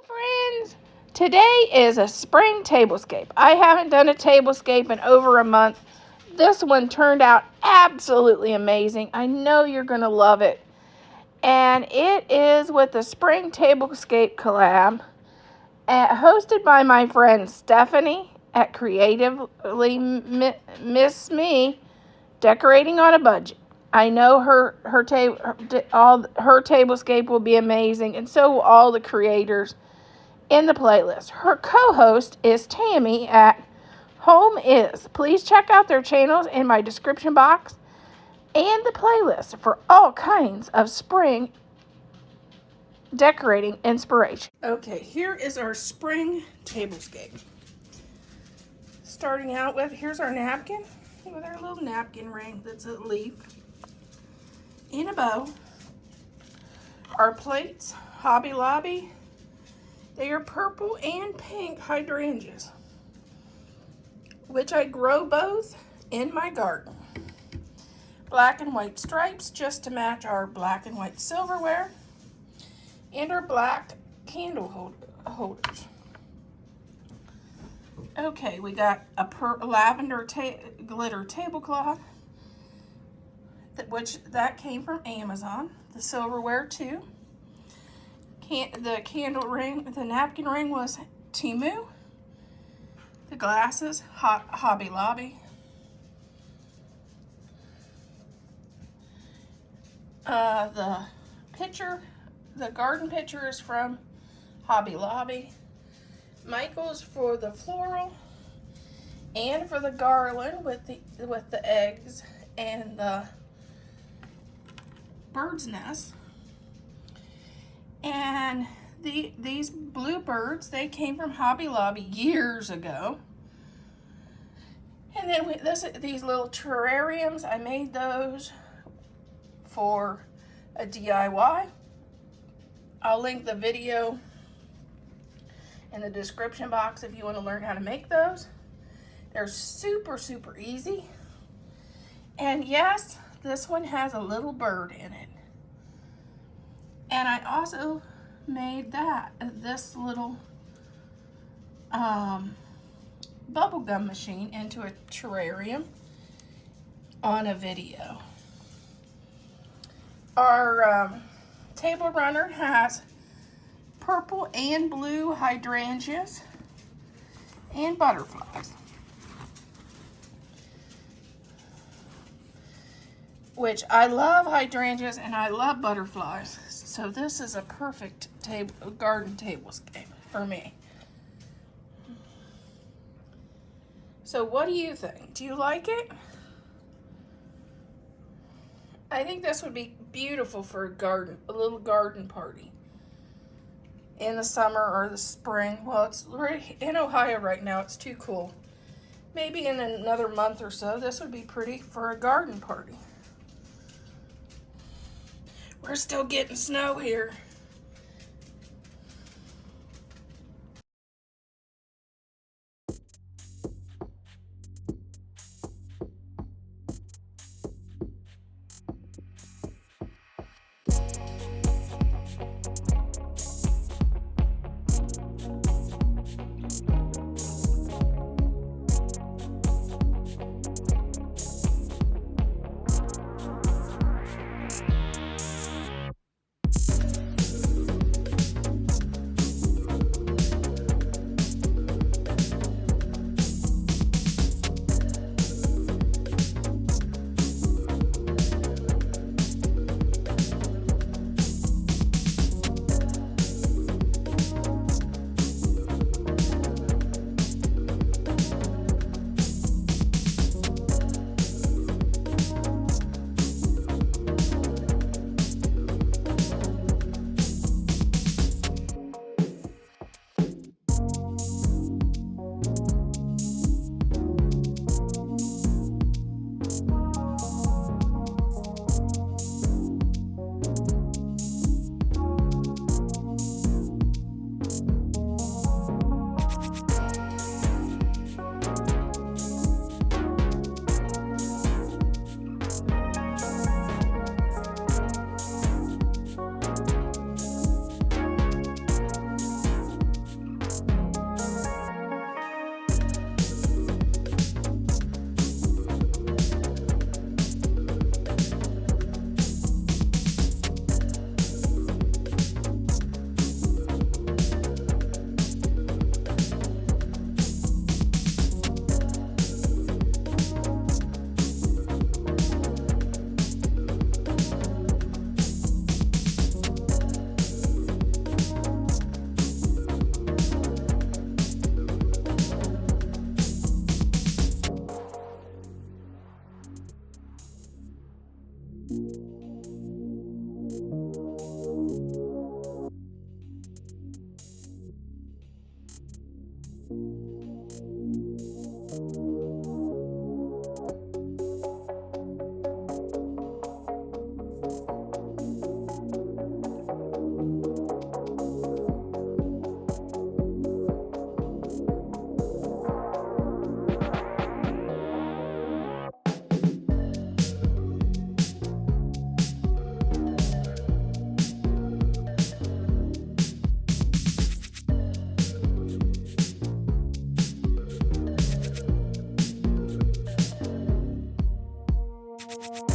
Friends, today is a spring tablescape. I haven't done a tablescape in over a month. This one turned out absolutely amazing. I know you're going to love it. And it is with the Spring Tablescape collab, hosted by my friend Stephanie at Creatively Miss Me, Decorating on a Budget. I know her tablescape will be amazing, and so will all the creators in the playlist. Her co-host is Tammy at Home Is. Please check out their channels in my description box and the playlist for all kinds of spring decorating inspiration. Okay, here is our spring tablescape. Starting out with, here's our napkin with our little napkin ring that's a leaf in a bow. Our plates, Hobby Lobby. They are purple and pink hydrangeas, which I grow both in my garden. Black and white stripes just to match our black and white silverware, and our black candle holders. Okay, we got a lavender glitter tablecloth, which that came from Amazon. The silverware too. The candle ring, the napkin ring was Temu. The glasses, Hobby Lobby. The pitcher, the garden pitcher is from Hobby Lobby. Michael's for the floral and for the garland with the eggs and the bird's nest. And these blue birds, they came from Hobby Lobby years ago. And then these little terrariums, I made those for a DIY. I'll link the video in the description box if you want to learn how to make those. They're super, super easy. And yes, this one has a little bird in it. And I also made this little bubblegum machine into a terrarium on a video. Our table runner has purple and blue hydrangeas and butterflies, which I love hydrangeas and I love butterflies. So this is a perfect garden tablescape for me. So what do you think? Do you like it? I think this would be beautiful for a little garden party in the summer or the spring. Well, it's in Ohio right now. It's too cool. Maybe in another month or so, this would be pretty for a garden party. We're still getting snow here. Bye.